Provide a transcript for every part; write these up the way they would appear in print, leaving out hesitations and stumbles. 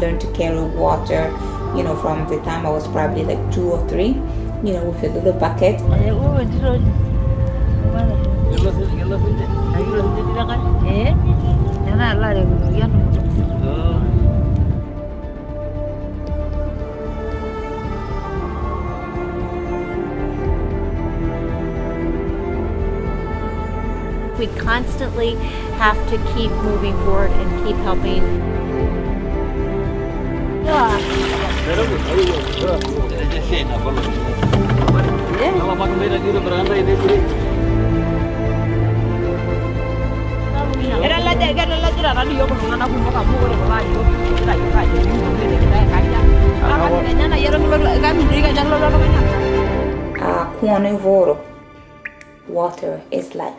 learned to carry water, from the time I was probably like 2 or 3, with a little bucket. We constantly have to keep moving forward and keep helping. Cuonevoro, water is life.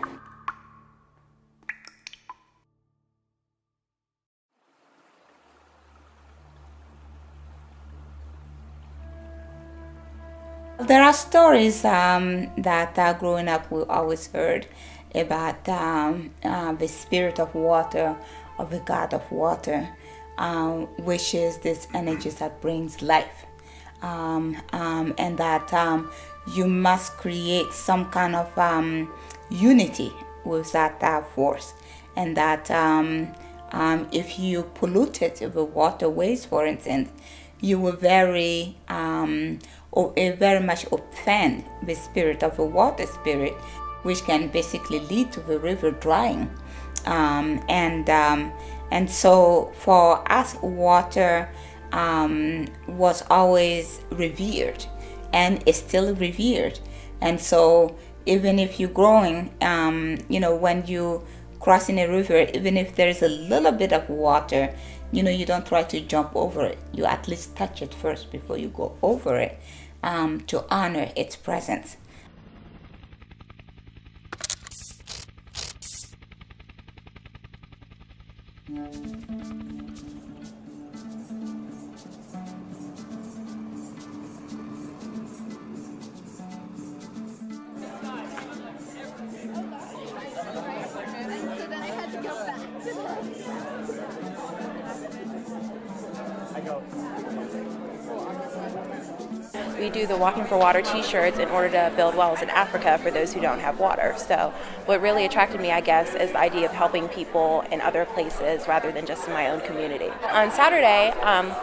There are stories that growing up we always heard about the spirit of water, of the god of water, which is this energy that brings life, and that you must create some kind of unity with that force, and that if you polluted the waterways, for instance, you will very much offend the spirit of the water spirit, which can basically lead to the river drying. And so for us, water was always revered and is still revered. And so even if you're growing, when you crossing a river, even if there is a little bit of water, you don't try to jump over it. You at least touch it first before you go over it, to honor its presence. We do the Walking for Water t-shirts in order to build wells in Africa for those who don't have water. So what really attracted me, I guess, is the idea of helping people in other places rather than just in my own community. On Saturday,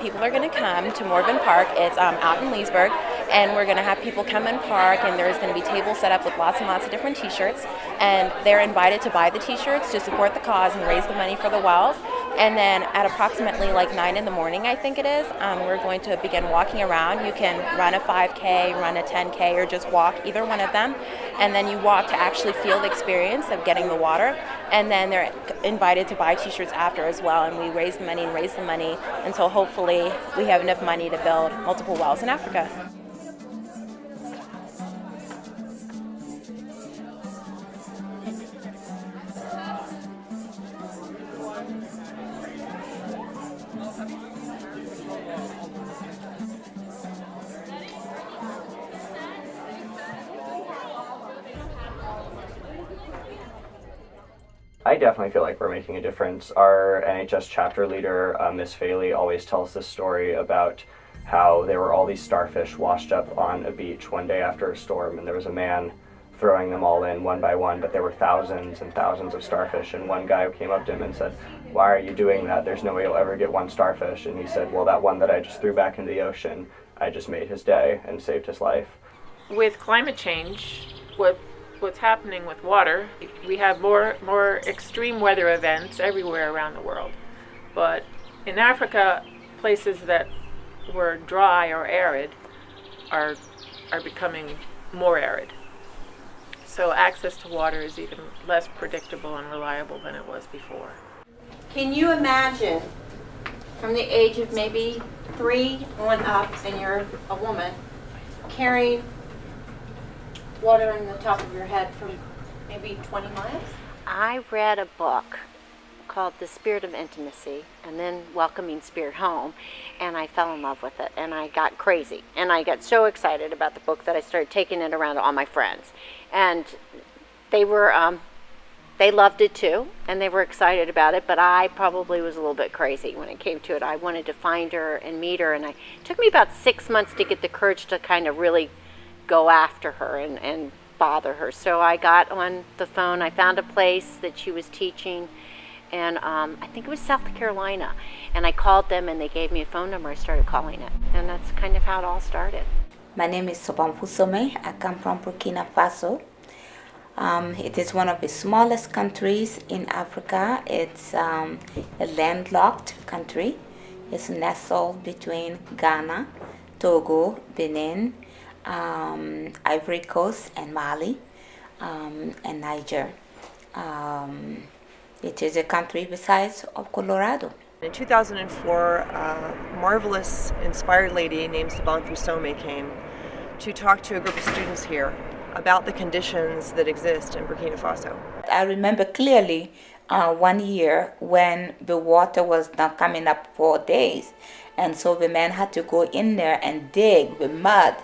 people are going to come to Morven Park. It's out in Leesburg, and we're going to have people come and park, and there's going to be tables set up with lots and lots of different t-shirts, and they're invited to buy the t-shirts to support the cause and raise the money for the wells. And then at approximately like 9 in the morning, I think it is, we're going to begin walking around. You can run a 5K, run a 10K, or just walk, either one of them. And then you walk to actually feel the experience of getting the water. And then they're invited to buy t-shirts after as well. And we raise the money and raise the money until hopefully we have enough money to build multiple wells in Africa. I definitely feel like we're making a difference. Our NHS chapter leader, Miss Faley, always tells this story about how there were all these starfish washed up on a beach one day after a storm, and there was a man throwing them all in one by one, but there were thousands and thousands of starfish, and one guy came up to him and said, "Why are you doing that? There's no way you'll ever get one starfish." And he said, "Well, that one that I just threw back into the ocean, I just made his day and saved his life." With climate change, what's happening with water, we have more extreme weather events everywhere around the world. But in Africa, places that were dry or arid are becoming more arid. So access to water is even less predictable and reliable than it was before. Can you imagine from the age of maybe 3 on up, and you're a woman, carrying water on the top of your head from maybe 20 miles? I read a book called The Spirit of Intimacy, and then Welcoming Spirit Home, and I fell in love with it, and I got crazy, and I got so excited about the book that I started taking it around to all my friends, and they they loved it too, and they were excited about it, but I probably was a little bit crazy when it came to it. I wanted to find her and meet her, and it took me about 6 months to get the courage to kind of really go after her and bother her. So I got on the phone, I found a place that she was teaching, and I think it was South Carolina, and I called them and they gave me a phone number. I started calling it, and that's kind of how it all started. My name is Sobonfu Some. I come from Burkina Faso. It is one of the smallest countries in Africa. It's a landlocked country. It's nestled between Ghana, Togo, Benin, Ivory Coast, and Mali, and Niger. It is a country the size of Colorado. In 2004, a marvelous, inspired lady named Sobonfu Some came to talk to a group of students here about the conditions that exist in Burkina Faso. I remember clearly one year when the water was not coming up for days, and so the men had to go in there and dig the mud,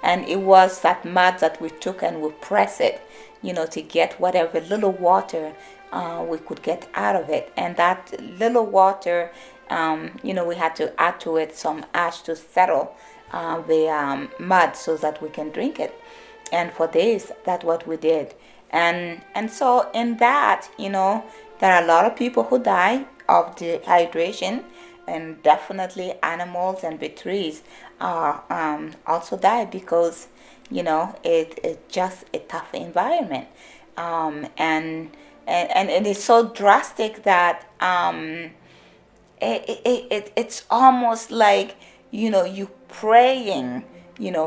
and it was that mud that we took and we press it, to get whatever little water we could get out of it. And that little water, we had to add to it some ash to settle the mud so that we can drink it. And for days, that's what we did. And so in that, there are a lot of people who die of dehydration, and definitely animals and the trees also die because, it's just a tough environment. And it's so drastic that it's almost like, you praying,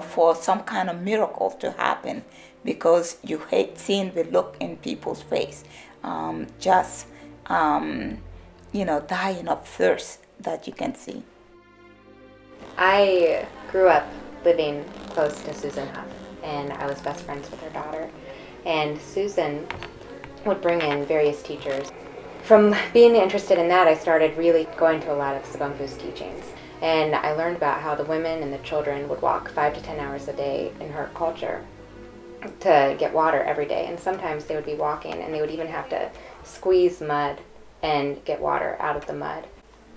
for some kind of miracle to happen, because you hate seeing the look in people's face, dying of thirst that you can see. I grew up living close to Susan Huff, and I was best friends with her daughter. And Susan would bring in various teachers. From being interested in that, I started really going to a lot of Sobonfu's teachings. And I learned about how the women and the children would walk 5 to 10 hours a day in her culture to get water every day. And sometimes they would be walking and they would even have to squeeze mud and get water out of the mud.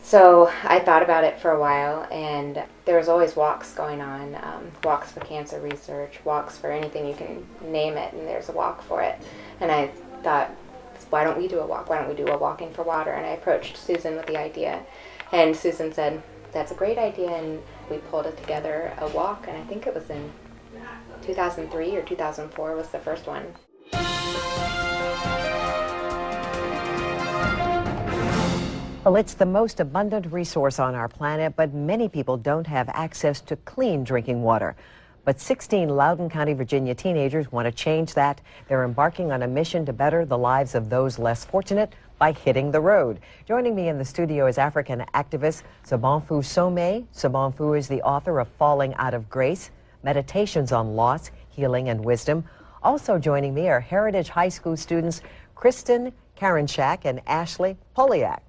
So I thought about it for a while, and there was always walks going on, walks for cancer research, walks for anything you can name it, and there's a walk for it. And I thought, why don't we do a walk? Why don't we do a walking for water? And I approached Susan with the idea, and Susan said, that's a great idea, and we pulled it together, a walk, and I think it was in 2003 or 2004 was the first one. Well, it's the most abundant resource on our planet, but many people don't have access to clean drinking water. But 16 Loudoun County, Virginia teenagers want to change that. They're embarking on a mission to better the lives of those less fortunate by hitting the road. Joining me in the studio is African activist Sobonfu Some. Sobonfu is the author of Falling Out of Grace, Meditations on Loss, Healing, and Wisdom. Also joining me are Heritage High School students Kristen Karinchak and Ashley Poliak.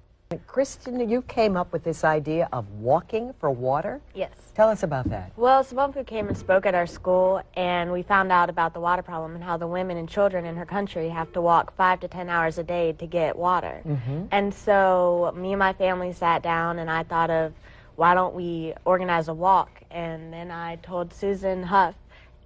Kristen, you came up with this idea of walking for water? Yes. Tell us about that. Well, Sobonfu came and spoke at our school, and we found out about the water problem and how the women and children in her country have to walk 5 to 10 hours a day to get water. Mm-hmm. And so me and my family sat down, and I thought of, why don't we organize a walk? And then I told Susan Huff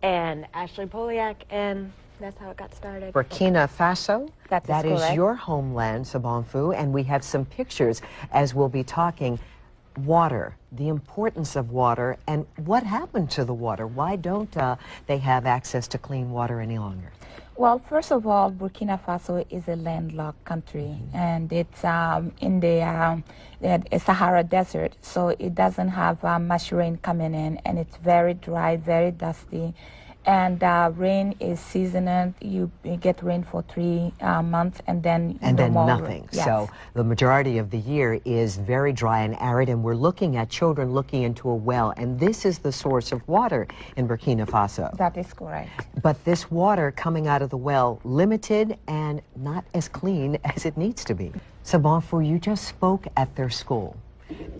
and Ashley Poliak, and that's how it got started. Burkina Faso? That is your homeland, Sobonfu, and we have some pictures as we'll be talking. Water, the importance of water, and what happened to the water? Why don't they have access to clean water any longer? Well, first of all, Burkina Faso is a landlocked country, and it's in the Sahara Desert, so it doesn't have much rain coming in, and it's very dry, very dusty. And rain is seasonal. You get rain for 3 months, and then nothing. Yes. So the majority of the year is very dry and arid, and we're looking at children looking into a well, and this is the source of water in Burkina Faso. That is correct. But this water coming out of the well, limited and not as clean as it needs to be. Sobonfu, you just spoke at their school,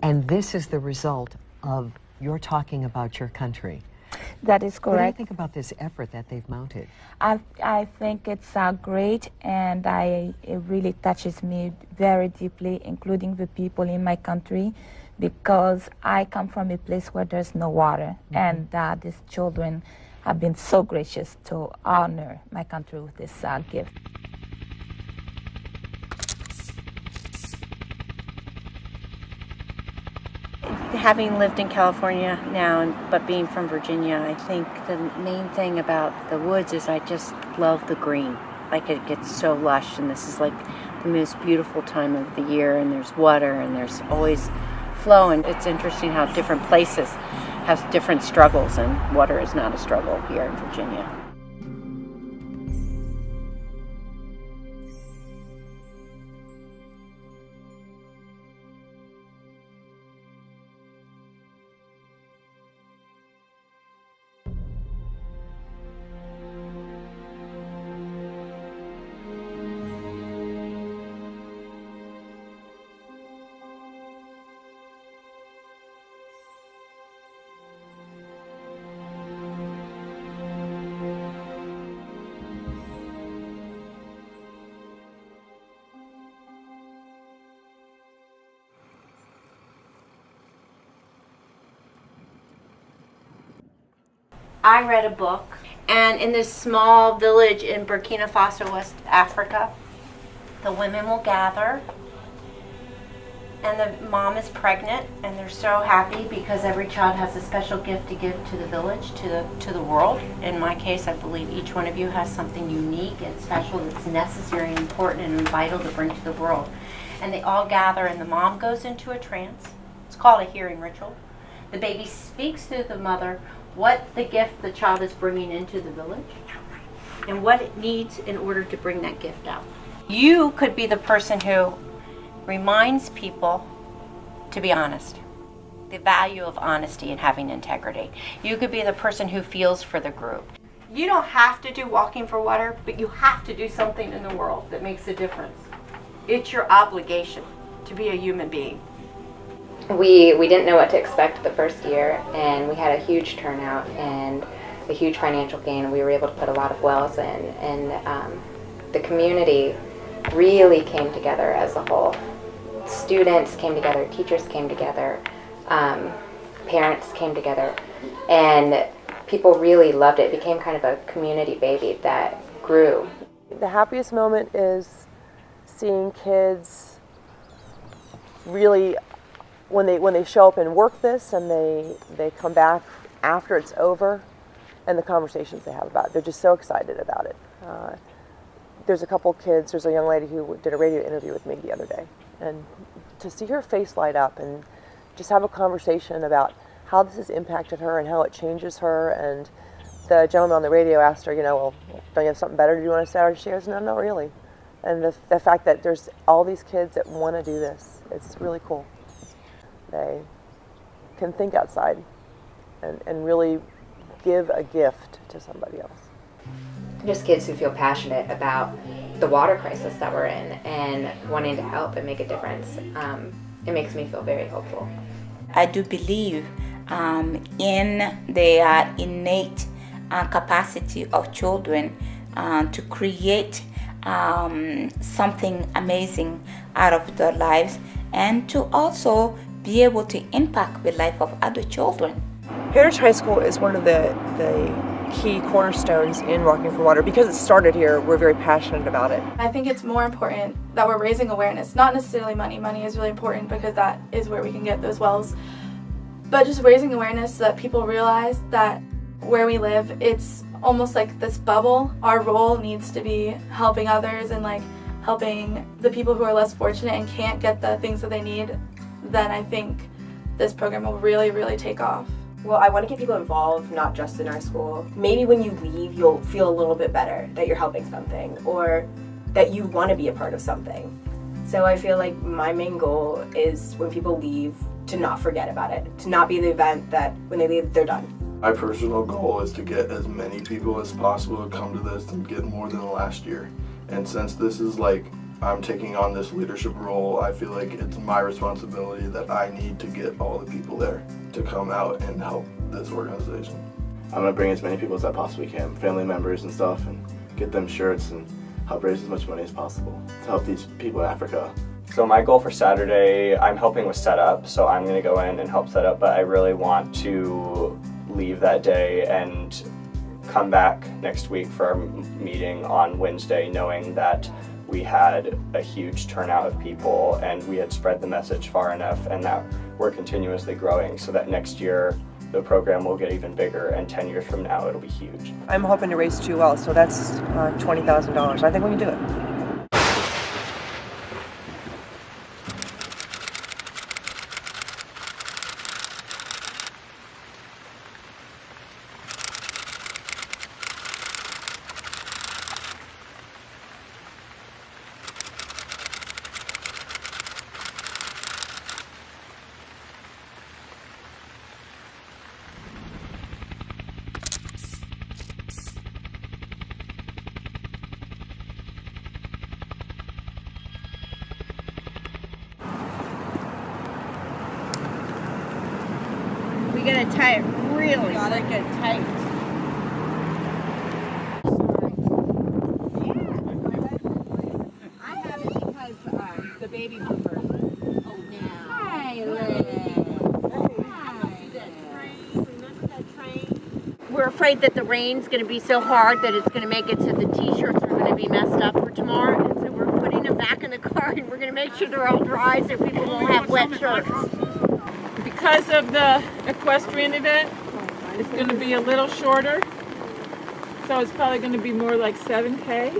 and this is the result of your talking about your country. That is What do you correct. think about this effort that they've mounted? I think it's great, and it really touches me very deeply, including the people in my country, because I come from a place where there's no water, and these children have been so gracious to honor my country with this gift. Having lived in California now, but being from Virginia, I think the main thing about the woods is I just love the green. Like, it gets so lush, and this is like the most beautiful time of the year, and there's water, and there's always flow, and it's interesting how different places have different struggles, and water is not a struggle here in Virginia. I read a book, and in this small village in Burkina Faso, West Africa, the women will gather, and the mom is pregnant, and they're so happy because every child has a special gift to give to the village, to the world. In my case, I believe each one of you has something unique and special that's necessary and important and vital to bring to the world. And they all gather, and the mom goes into a trance. It's called a hearing ritual. The baby speaks through the mother what the gift the child is bringing into the village and what it needs in order to bring that gift out. You could be the person who reminds people to be honest, the value of honesty and having integrity. You could be the person who feels for the group. You don't have to do Walking for Water, but you have to do something in the world that makes a difference. It's your obligation to be a human being. We didn't know what to expect the first year, and we had a huge turnout and a huge financial gain. We were able to put a lot of wells in, and the community really came together as a whole. Students came together, teachers came together, parents came together, and people really loved it. It became kind of a community baby that grew. The happiest moment is seeing kids really, when they show up and work this, and they come back after it's over, and the conversations they have about it. They're just so excited about it. There's a couple kids, there's a young lady who did a radio interview with me the other day, and to see her face light up and just have a conversation about how this has impacted her and how it changes her. And the gentleman on the radio asked her, well, don't you have something better to do on a Saturday? She goes, no, not really. And the fact that there's all these kids that want to do this, it's really cool. They can think outside and really give a gift to somebody else. Just kids who feel passionate about the water crisis that we're in and wanting to help and make a difference. It makes me feel very hopeful. I do believe in the innate capacity of children to create something amazing out of their lives, and to also be able to impact the life of other children. Heritage High School is one of the key cornerstones in Walking for Water. Because it started here, we're very passionate about it. I think it's more important that we're raising awareness, not necessarily money. Money is really important because that is where we can get those wells. But just raising awareness so that people realize that where we live, it's almost like this bubble. Our role needs to be helping others and helping the people who are less fortunate and can't get the things that they need. Then I think this program will really, really take off. Well, I want to get people involved, not just in our school. Maybe when you leave, you'll feel a little bit better that you're helping something, or that you want to be a part of something. So I feel like my main goal is when people leave, to not forget about it, to not be the event that when they leave, they're done. My personal goal is to get as many people as possible to come to this and get more than last year. And since this is I'm taking on this leadership role, I feel like it's my responsibility that I need to get all the people there to come out and help this organization. I'm gonna bring as many people as I possibly can, family members and stuff, and get them shirts and help raise as much money as possible to help these people in Africa. So my goal for Saturday, I'm helping with setup, so I'm going to go in and help set up, but I really want to leave that day and come back next week for our meeting on Wednesday, knowing that we had a huge turnout of people and we had spread the message far enough, and that we're continuously growing so that next year the program will get even bigger, and 10 years from now it'll be huge. I'm hoping to raise 2 wells, so that's $20,000. I think we can do it. We gotta tie it really. Gotta get tight. I have it because the baby bumper. Oh, now. Hi, Remember that train? We're afraid that the rain's gonna be so hard that it's gonna make it so the t-shirts are gonna be messed up for tomorrow. And so we're putting them back in the car, and we're gonna make sure they're all dry so people won't have wet shirts. Because of the equestrian event, it's going to be a little shorter. So it's probably going to be more like 7K.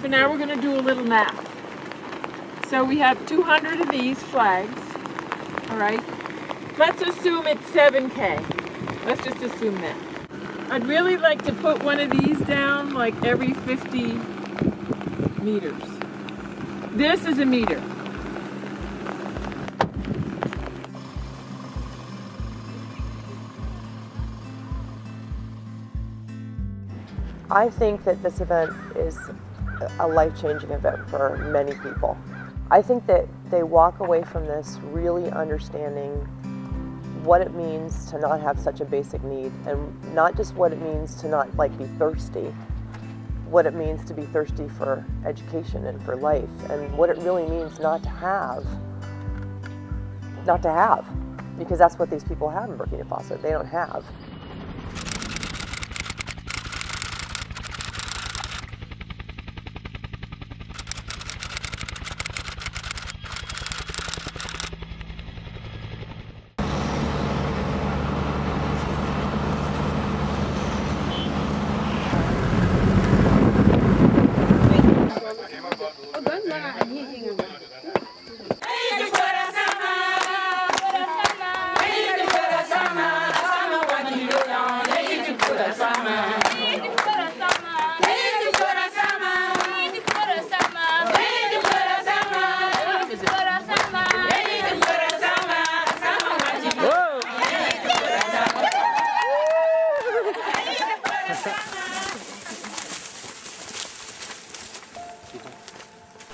So now we're going to do a little math. So we have 200 of these flags. All right. Let's assume it's 7K. Let's just assume that. I'd really like to put one of these down like every 50 meters. This is a meter. I think that this event is a life-changing event for many people. I think that they walk away from this really understanding what it means to not have such a basic need, and not just what it means to not be thirsty, what it means to be thirsty for education and for life, and what it really means not to have, because that's what these people have in Burkina Faso. They don't have.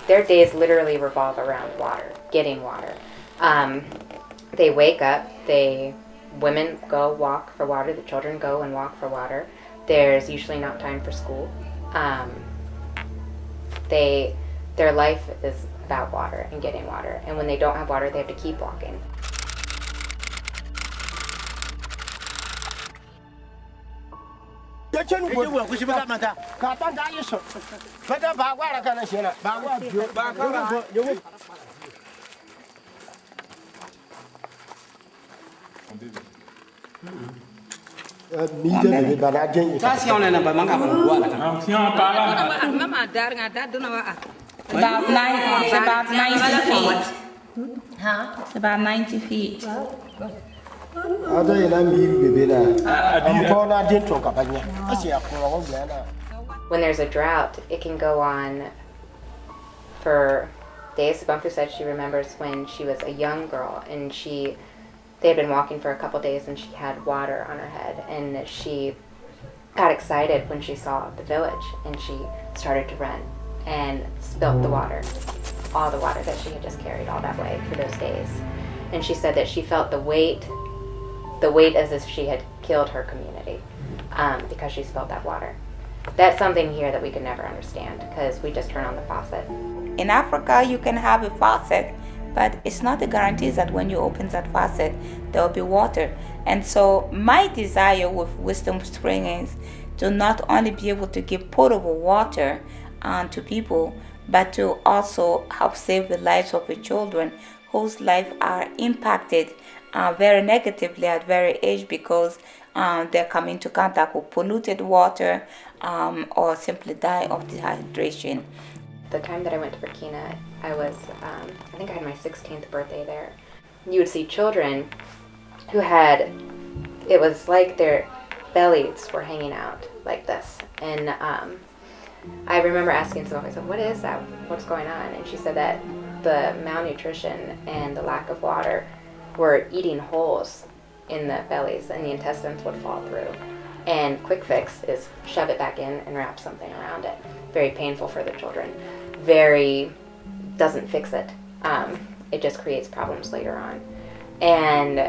Their days literally revolve around water, getting water. They wake up, women go walk for water, the children go and walk for water. There's usually not time for school. Their life is about water and getting water, and when they don't have water, they have to keep walking. About 90 feet. Huh? It's about 90 feet. When there's a drought, it can go on for days. Bumfu said she remembers when she was a young girl and they had been walking for a couple days and she had water on her head, and she got excited when she saw the village and she started to run and spilt the water, all the water that she had just carried all that way for those days. And she said that she felt the weight as if she had killed her community. because she spilled that water. That's something here that we could never understand because we just turn on the faucet. In Africa, you can have a faucet, but it's not a guarantee that when you open that faucet, there will be water. And so my desire with Wisdom Spring is to not only be able to give potable water to people, but to also help save the lives of the children whose lives are impacted very negatively at very age because they're coming into contact with polluted water or simply die of dehydration. The time that I went to Burkina, I was, I think I had my 16th birthday there. You would see children who had, it was like their bellies were hanging out like this. And I remember asking someone, I said, what is that? What's going on? And she said that the malnutrition and the lack of water were eating holes in the bellies and the intestines would fall through. And quick fix is shove it back in and wrap something around it. Very painful for the children. Very, doesn't fix it. It just creates problems later on. And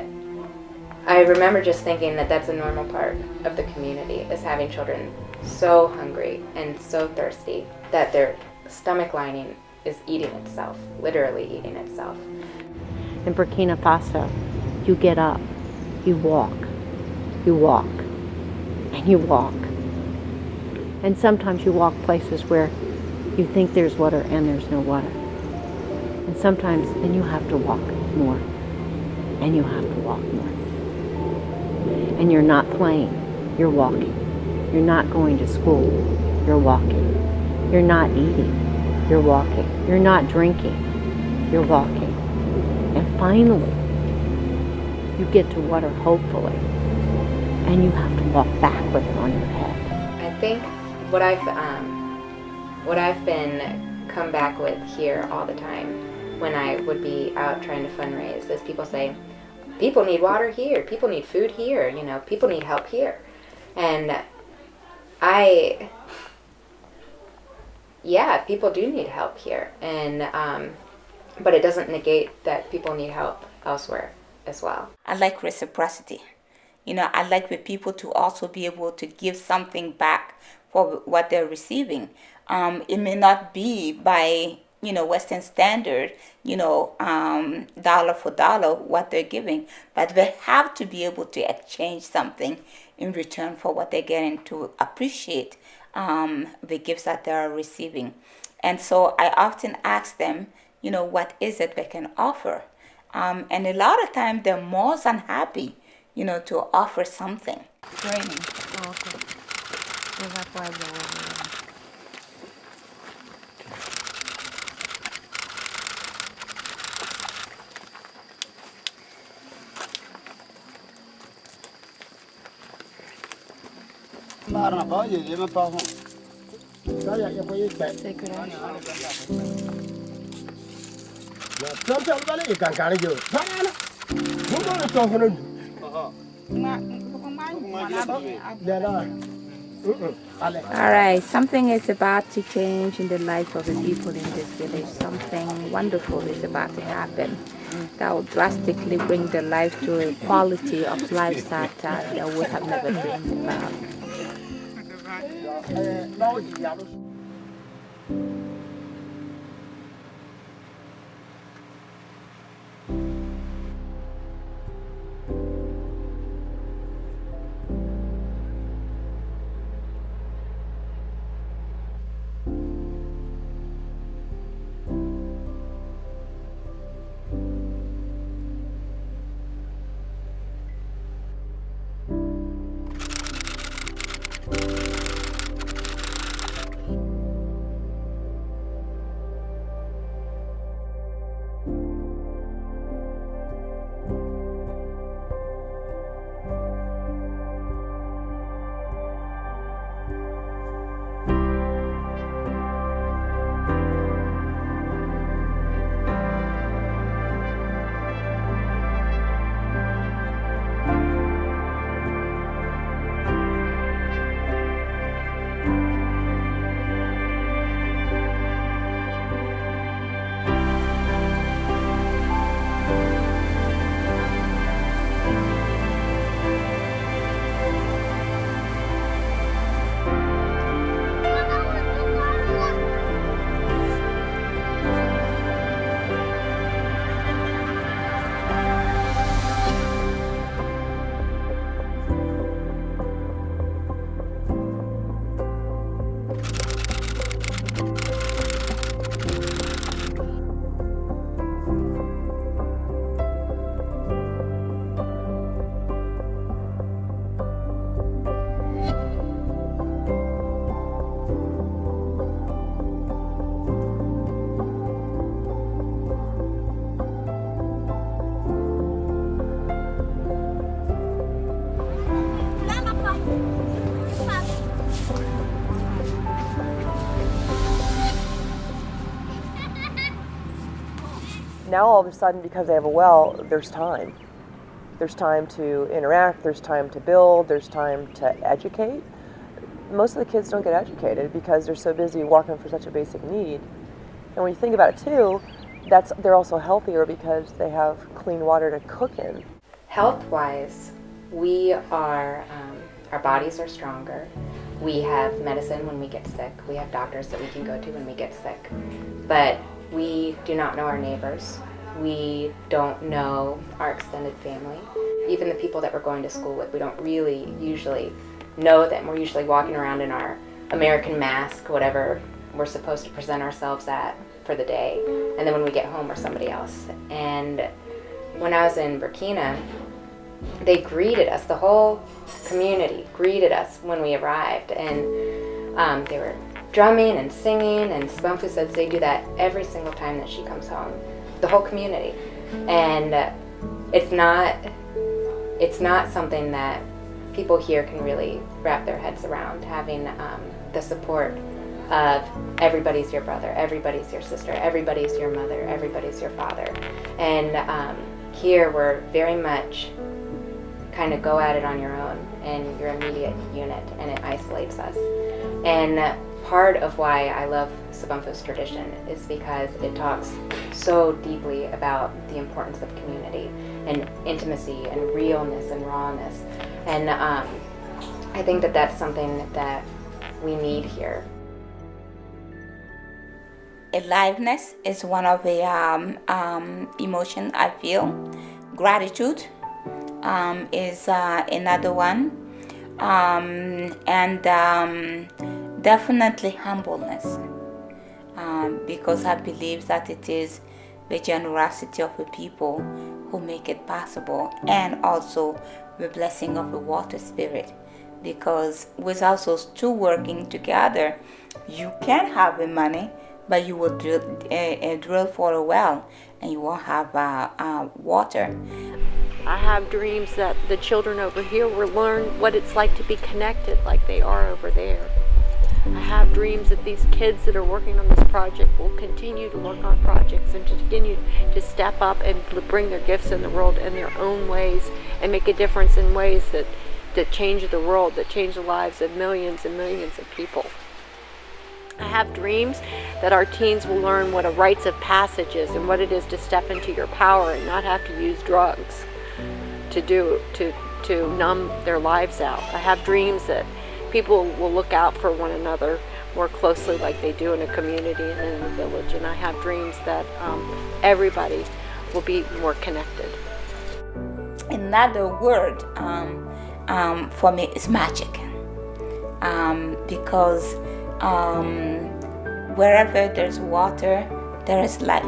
I remember just thinking that that's a normal part of the community, is having children so hungry and so thirsty that their stomach lining is eating itself, literally eating itself. In Burkina Faso, you get up, you walk, and you walk. And sometimes you walk places where you think there's water and there's no water. And sometimes then you have to walk more, and you have to walk more. And you're not playing, you're walking. You're not going to school, you're walking. You're not eating, you're walking. You're not drinking, you're walking. And finally, you get to water, hopefully, and you have to walk back with it on your head. I think what I've been come back with here all the time when I would be out trying to fundraise is people say, people need water here, people need food here, you know, people need help here. And yeah, people do need help here, and but it doesn't negate that people need help elsewhere as well. I like reciprocity. You know, I like for people to also be able to give something back for what they're receiving. It may not be by, you know, Western standard, you know, dollar for dollar what they're giving, but they have to be able to exchange something in return for what they're getting, to appreciate the gifts that they're receiving. And so I often ask them, you know, what is it they can offer? And a lot of times they're more than happy, you know, to offer something. Training. All right, something is about to change in the life of the people in this village. Something wonderful is about to happen that will drastically bring their life to a quality of life that they would have never dreamed about. Now all of a sudden, because they have a well, there's time. There's time to interact, there's time to build, there's time to educate. Most of the kids don't get educated because they're so busy working for such a basic need. And when you think about it too, they're also healthier because they have clean water to cook in. Health-wise, we are, our bodies are stronger. We have medicine when we get sick. We have doctors that we can go to when we get sick. But we do not know our neighbors. We don't know our extended family. Even the people that we're going to school with, we don't really usually know them. We're usually walking around in our American mask, whatever we're supposed to present ourselves at for the day. And then when we get home, we're somebody else. And when I was in Burkina, they greeted us, the whole community greeted us when we arrived. And they were drumming and singing, and Sibomfu says they do that every single time that she comes home. The whole community. And it's not something that people here can really wrap their heads around, having the support of everybody's your brother, everybody's your sister, everybody's your mother, everybody's your father. And here we're very much kind of go at it on your own and your immediate unit, and it isolates us. And part of why I love Sibomfu's tradition is because it talks so deeply about the importance of community and intimacy and realness and rawness. And I think that that's something that we need here. Aliveness is one of the emotions I feel. Gratitude is another one. And definitely humbleness. Because I believe that it is the generosity of the people who make it possible, and also the blessing of the water spirit. Because without those two working together, you can have the money, but you will drill for a well and you won't have water. I have dreams that the children over here will learn what it's like to be connected like they are over there. I have dreams that these kids that are working on this project will continue to work on projects and to continue to step up and bring their gifts in the world in their own ways and make a difference in ways that change the world, that change the lives of millions and millions of people. I have dreams that our teens will learn what a rites of passage is and what it is to step into your power and not have to use drugs to numb their lives out. I have dreams that people will look out for one another more closely like they do in a community and in a village. And I have dreams that everybody will be more connected. Another word for me is magic. Because wherever there's water, there is life.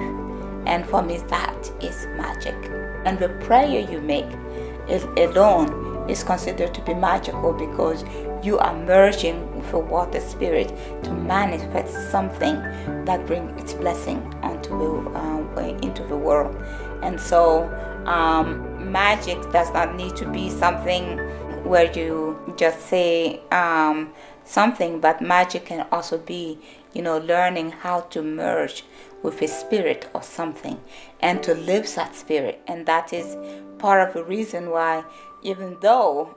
And for me, that is magic. And the prayer you make alone is considered to be magical, because you are merging with the water spirit to manifest something that brings its blessing into the world. And so magic does not need to be something where you just say something, but magic can also be, learning how to merge with a spirit or something and to live that spirit. And that is part of the reason why, even though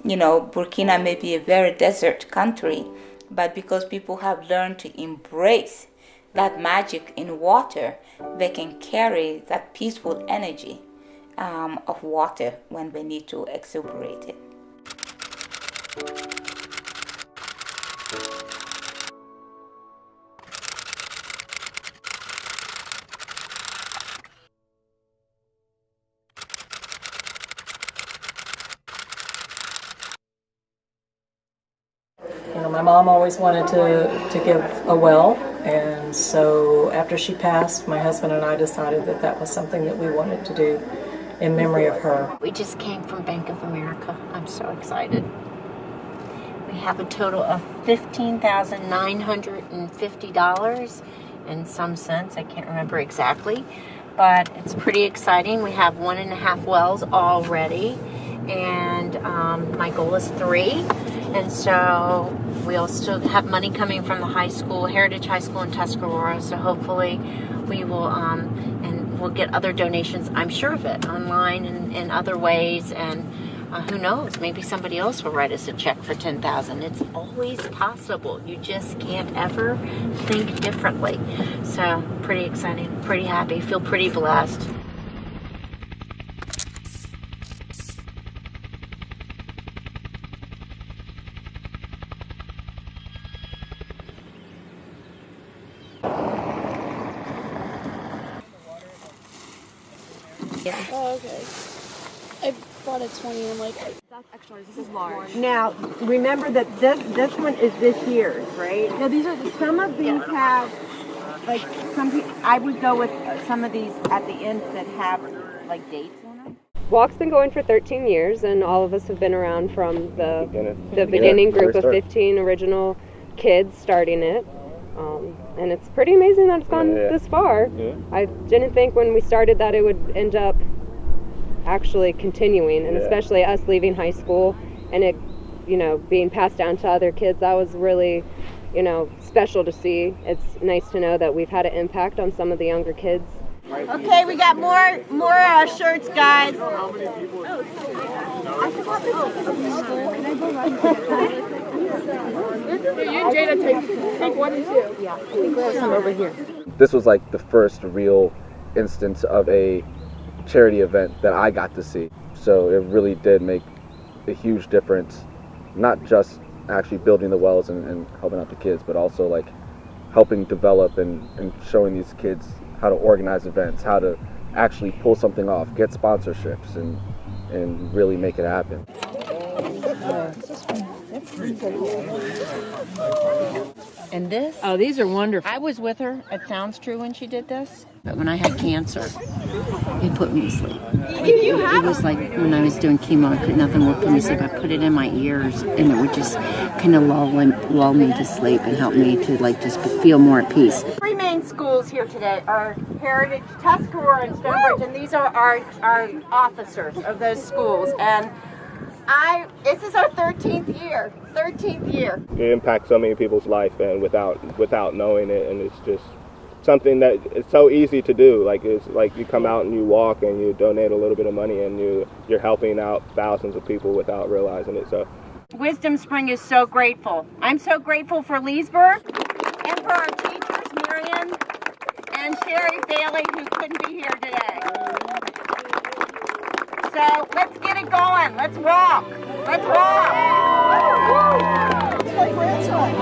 Burkina may be a very desert country, but because people have learned to embrace that magic in water, they can carry that peaceful energy of water when they need to exuberate it. My mom always wanted to give a well, and so after she passed, my husband and I decided that that was something that we wanted to do in memory of her. We just came from Bank of America. I'm so excited. We have a total of $15,950 and some cents. I can't remember exactly, but it's pretty exciting. We have 1.5 wells already, and my goal is 3. And so we'll still have money coming from the high school, Heritage High School in Tuscarora. So hopefully we will, and we'll get other donations, I'm sure of it, online and in other ways. And who knows, maybe somebody else will write us a check for $10,000. It's always possible. You just can't ever think differently. So pretty exciting, pretty happy, feel pretty blessed. Yeah. Oh, okay. I bought a 20 and that's extra large. This is large. Now, remember that this one is this year's, right? No, these are some of these have, like, I would go with some of these at the end that have, like, dates on them. Walk's been going for 13 years, and all of us have been around from the beginning group of 15 original kids starting it. And it's pretty amazing that it's gone this far. Yeah. I didn't think when we started that it would end up actually continuing, and especially us leaving high school and it, being passed down to other kids. That was really, special to see. It's nice to know that we've had an impact on some of the younger kids. Okay, we got more shirts, guys. You and Jada take one and two. Yeah, I think we have some over here. This was like the first real instance of a charity event that I got to see. So it really did make a huge difference, not just actually building the wells and helping out the kids, but also like helping develop and showing these kids how to organize events, how to actually pull something off, get sponsorships, and really make it happen. And this? Oh, these are wonderful. I was with her at Sounds True when she did this. But when I had cancer, it put me to sleep. It was like when I was doing chemo, nothing would put me to sleep. I put it in my ears, and it would just kind of lull me to sleep and help me to just feel more at peace. Three main schools here today are Heritage, Tuscarora, and Stonebridge, and these are our officers of those schools. And this is our 13th year. It impacts so many people's life, and without knowing it, and it's just something that it's so easy to do. It's like you come out and you walk and you donate a little bit of money, and you're helping out thousands of people without realizing it. So Wisdom Spring is so grateful. I'm so grateful for Leesburg and for our teachers, Marion and Sherry Bailey, who couldn't be here today. So let's get it going. Let's rock. Let's rock. It's my grandson.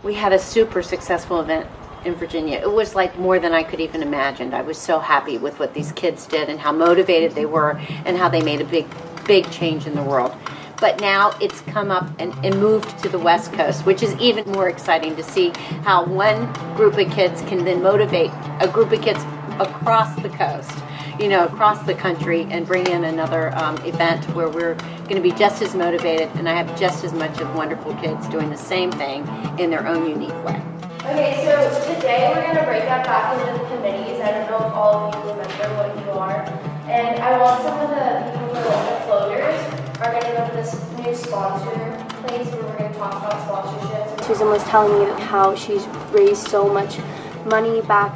We had a super successful event in Virginia. It was like more than I could even imagine. I was so happy with what these kids did and how motivated they were and how they made a big change in the world. But now it's come up and moved to the West Coast, which is even more exciting to see how one group of kids can then motivate a group of kids across the coast. across the country and bring in another event where we're going to be just as motivated, and I have just as much of wonderful kids doing the same thing in their own unique way. Okay, so today we're going to break up back into the committees. I don't know if all of you remember what you are. And I want some of the people who are the floaters are going to go to this new sponsor place where we're going to talk about sponsorships. Susan was telling me how she's raised so much money back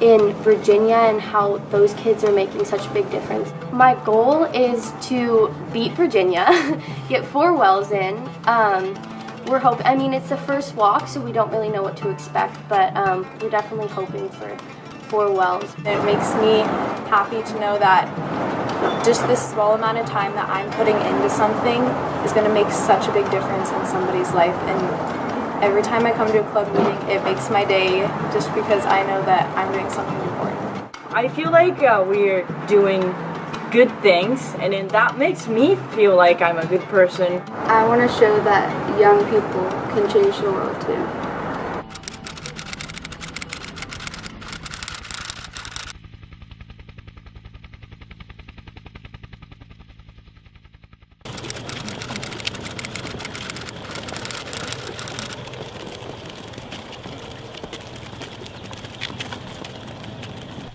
in Virginia and how those kids are making such a big difference. My goal is to beat Virginia, get 4 wells in. We're hoping, I mean, it's the first walk, so we don't really know what to expect, but we're definitely hoping for 4 wells. It makes me happy to know that just this small amount of time that I'm putting into something is going to make such a big difference in somebody's life. And every time I come to a club meeting, it makes my day just because I know that I'm doing something important. I feel like we're doing good things, and then that makes me feel like I'm a good person. I want to show that young people can change the world too.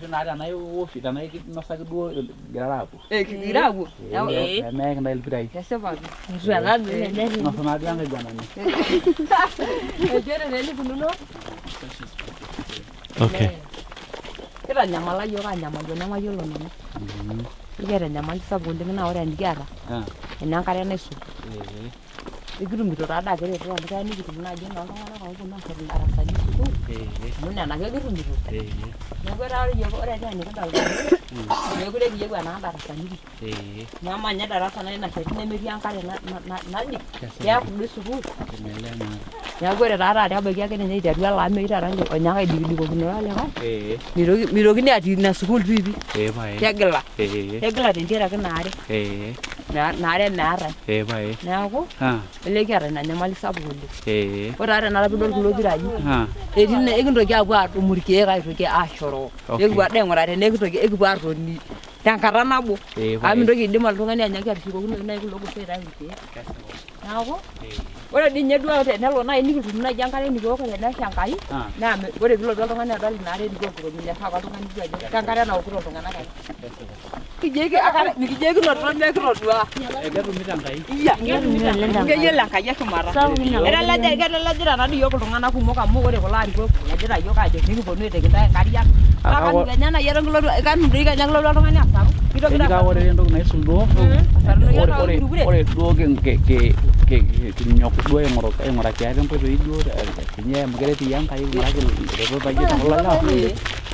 Nada, eu fica na equipe nossa que do garapo. Que garapo? É mega na ele por aí. Essa vai. Joelado, né? Nossa nada é jana. É jana ele com no. Okay. Kira nyamala yo ka nyamala na mayo lo no. Igera nyamala sabun de na ora ndigara. Ena kare na su. Igiru mito rada kere to anda ni gitu na jena na ko ko na ko na rasa ni su. Muna na giru mito. Nagora yo ora ja ni ka dal. Yo gure biye gwa na rasa ni. Mama nya darasa na na kere ne meri an kare na ni. Ya ku su ku. Ya gure rara ya be ya kene ni da la me rara ni o nya ka di ko no ala ka. Miro gini ati na school bibi. Bai. Ya gela. Ya gela de tira ka na are. Na are na ara. Bai. Na ko. Ele kera na nyamali sabu golle. Ora ara na bidol kulo biraji. Edine egindo ki abu atu murike ga to ki ashoro. Egwa de ngora de negito ki egwa ro ni. Tankara nabo. Ami ndo ki dimal to ngani anya ki ati ko na kulo ko fera nti. Na ko. Ora di nyedwa te nelo na ini kulo na jankare ni ko ko na shankai. Na me ore kulo to ngani adal na re di ko ko ni ha ka to ngani ji tankara na kulo to ngana ka. Kijege akara mikijege no to me kulo dua. Ega tu mitangai. Iya. Nge lang kaya kumara. Era la jira na di yo ko ngana ku mo ka mo ore ko la ri ko la jira yo ka je ni ko no te kita kariya. Akan ganya na yero ngulo kan ndi ganya ngulo to ngani asa. Kito kita ka ore ndo ngai suldo. Ore do ke nyok do ngora kya kan pe do nya magere ti yang kai ngora ke do ba ji ta la.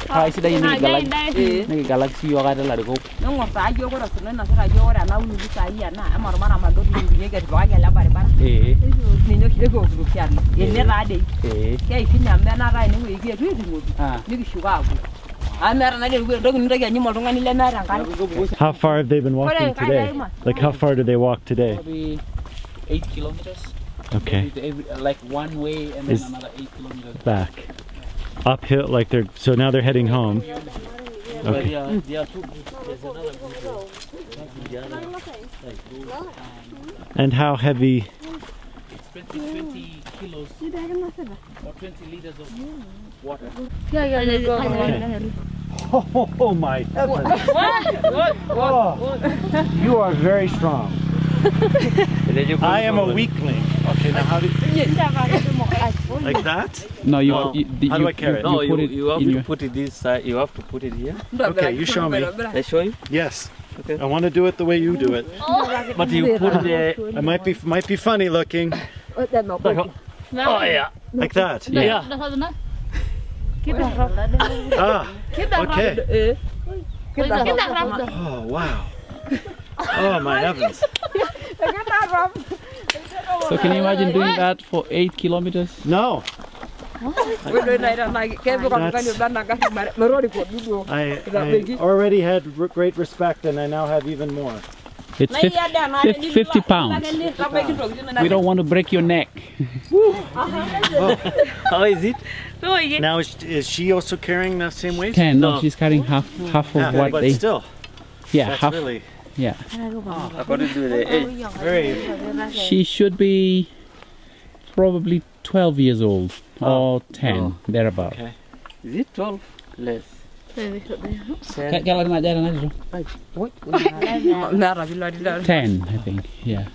Kai sida ini galaxy yo ka la ko. Ngor ta yo ko ra na sa yo ra na unu sa iya na amar mara ma do ni ke ba ga la bare bara. Ni no ke ko group ya ni ne ra de. Ke kinya me na ra ni wi ke tu di mo. Ni ki shuga ku. How far have they been walking today? Like how far do they walk today? Maybe 8 kilometers. Okay. Like one way and then another 8 kilometers back. Uphill, like so now they're heading home. Okay. And how heavy? It's 20 kilos or 20 liters of water. Oh my heavens. What? You are very strong. I am a weakling. Okay, now how do you... Like that? No, how do I carry it? No, you have to put it this side. You have to put it here. Okay, you show me. I show you? Yes. Okay. I want to do it the way you do it. But you put it I might be funny looking. Oh yeah. Like that? Yeah. Okay. Oh, wow. Oh, my heavens. So can you imagine doing that for 8 kilometers? No. I already had great respect, and I now have even more. It's 50 pounds. We don't want to break your neck. How is it? Now is she also carrying the same weight? 10. No, she's carrying half of what but they. still. Yeah, that's half. Really, yeah. According to the age, very. She should be probably 12 years old or 10, thereabout. Okay. Is it 12? Less. 10, I think. Yeah.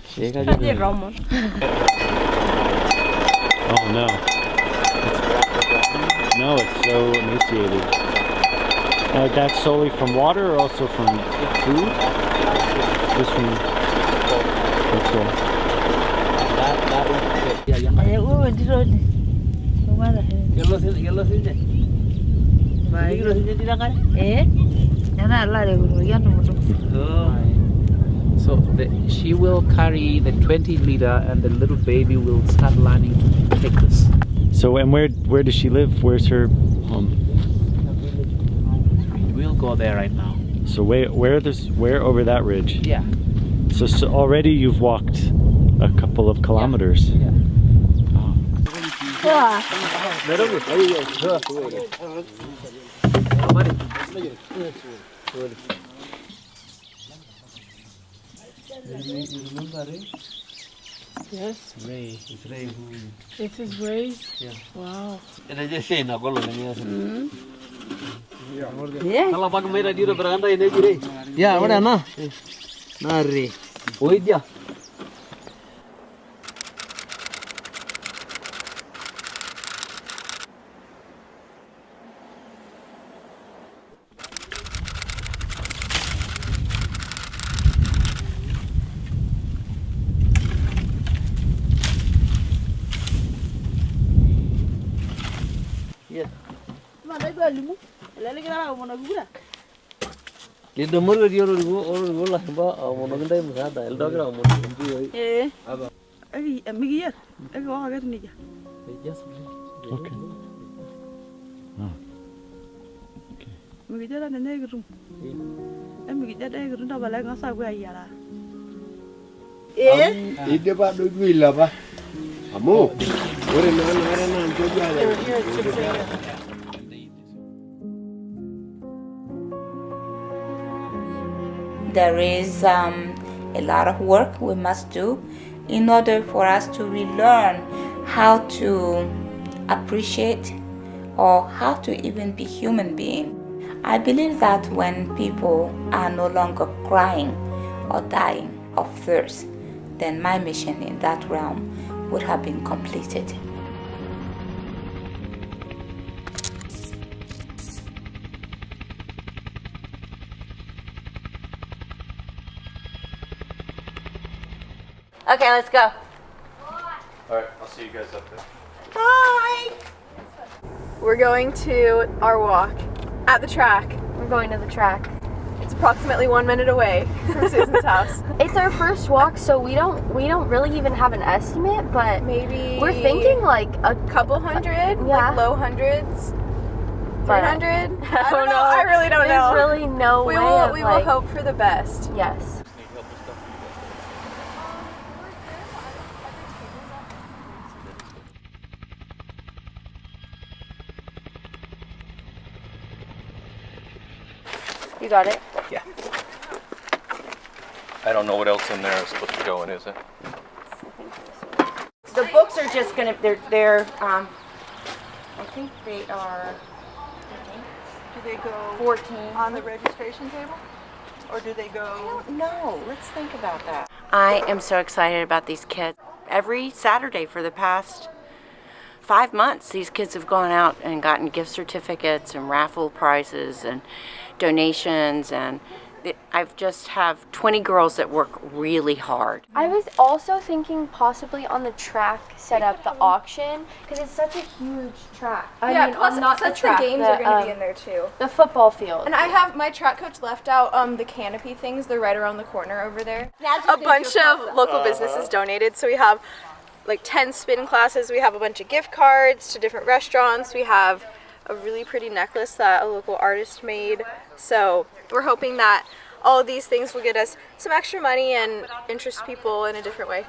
Oh no. No, it's so emaciated. That's solely from water or also from food? Just from... Okay. So she will carry the 20 liter and the little baby will start learning to take this. So, and where does she live? Where's her home? We'll go there right now. So where over that ridge? Yeah. So already you've walked a couple of kilometers. Yeah. Yes. Ray. It's Ray who... This is Ray? Yeah. Wow. Kalau pakai merah dia udah beranda ini Ray. Ya, mana na? Nah, Ray. Oh dia. Lihat nomor dia orang lah, bah, mau kita yang berada, elda kira mau nanti. Migi ya, wah agak ni ya. Okay. Migi dah ada ni gerum. Migi dah ada gerum dah balik ngasa gue ayah lah. Ini pak dulu lah pak. Kamu, orang nak coba lah. There is a lot of work we must do in order for us to relearn how to appreciate or how to even be human being. I believe that when people are no longer crying or dying of thirst, then my mission in that realm would have been completed. Okay, let's go. Alright, I'll see you guys up there. Bye! We're going to our walk at the track. We're going to the track. It's approximately 1 minute away from Susan's house. It's our first walk, so we don't really even have an estimate, but maybe we're thinking like a couple hundred, like low hundreds. 300? I don't know. I really don't know. There's really no way. We will hope for the best. Yes. You got it? Yeah. I don't know what else in there is supposed to go in, is it? The books are just gonna, they're I think they are, Do they go 14 on the registration table? Or do they go? No, let's think about that. I am so excited about these kids. Every Saturday for the past 5 months, these kids have gone out and gotten gift certificates and raffle prizes and donations, and I've just have 20 girls that work really hard. I was also thinking possibly on the track set up the auction because it's such a huge track. Plus not since the track, the games are going to be in there too. The football field. And I have my track coach left out the canopy things. They're right around the corner over there. A bunch of local businesses donated, so we have like 10 spin classes. We have a bunch of gift cards to different restaurants. We have a really pretty necklace that a local artist made. So we're hoping that all of these things will get us some extra money and interest people in a different way.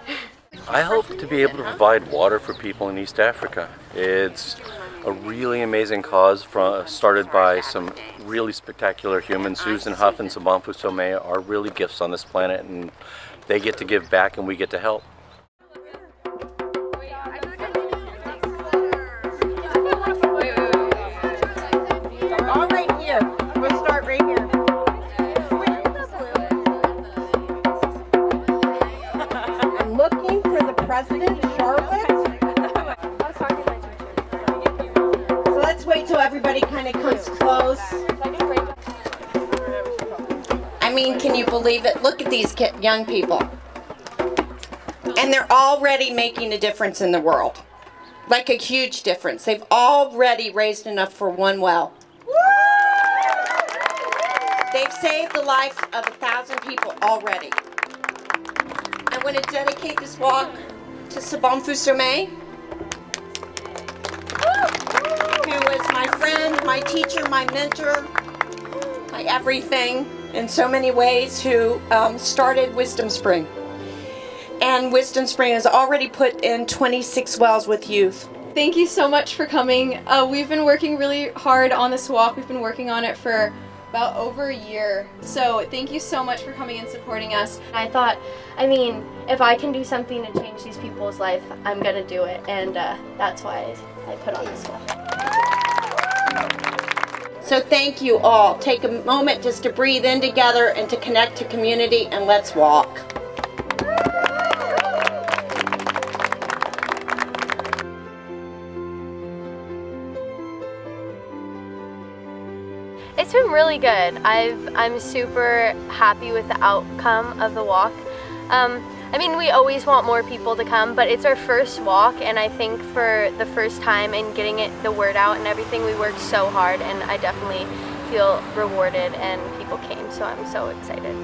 I hope to be able to provide water for people in East Africa. It's a really amazing cause started by some really spectacular humans. Susan Huff and Sobonfu Some are really gifts on this planet, and they get to give back and we get to help. All right here. We'll start right here. I'm looking for the president, Charlotte. So let's wait till everybody kind of comes close. I mean, can you believe it? Look at these young people. And they're already making a difference in the world. Like a huge difference. They've already raised enough for one well. They've saved the life of 1,000 people already. I want to dedicate this walk to Sobonfu Some, who was my friend, my teacher, my mentor, my everything in so many ways, who started Wisdom Spring. And Wisdom Spring has already put in 26 wells with youth. Thank you so much for coming. We've been working really hard on this walk. We've been working on it for about over a year. So thank you so much for coming and supporting us. I thought, I mean, if I can do something to change these people's life, I'm gonna do it. And that's why I put on this walk. So thank you all. Take a moment just to breathe in together and to connect to community, and let's walk. It's been really good. I'm super happy with the outcome of the walk. I mean, we always want more people to come, but it's our first walk, and I think for the first time and getting the word out and everything, we worked so hard, and I definitely feel rewarded, and people came, so I'm so excited.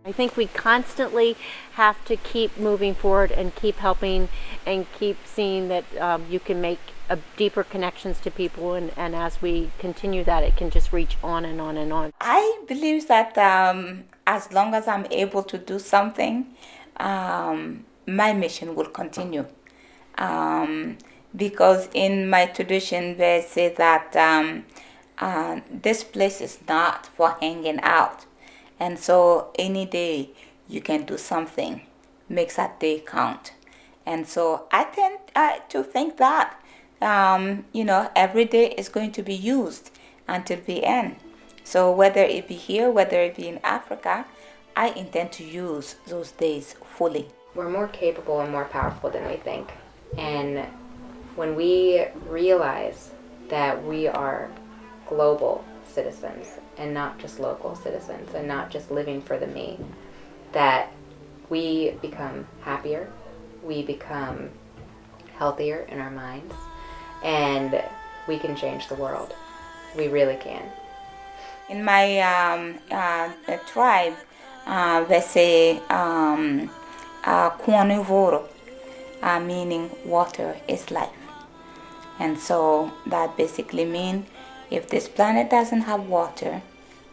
I think we constantly have to keep moving forward and keep helping and keep seeing that you can make deeper connections to people, and as we continue that, it can just reach on and on and on. I believe that as long as I'm able to do something, my mission will continue. Because in my tradition, they say that this place is not for hanging out. And so any day you can do something, makes that day count. And so I tend to think that, every day is going to be used until the end. So whether it be here, whether it be in Africa, I intend to use those days fully. We're more capable and more powerful than we think. And when we realize that we are global citizens and not just local citizens and not just living for the me, that we become happier, we become healthier in our minds, and we can change the world. We really can. In my tribe, they say Kuanuvoro, meaning water is life. And so that basically means if this planet doesn't have water,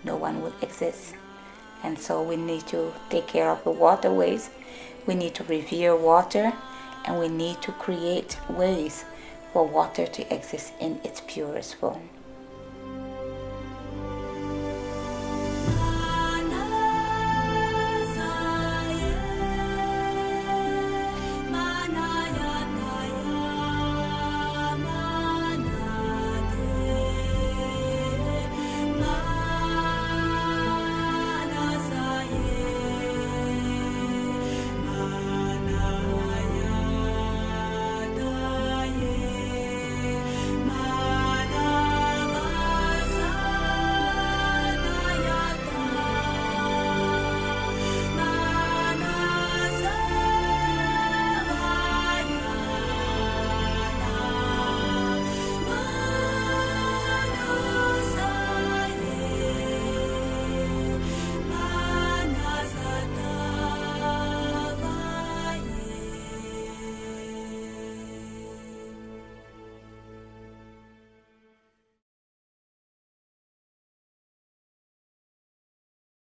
no one will exist. And so we need to take care of the waterways, we need to revere water, and we need to create ways for water to exist in its purest form.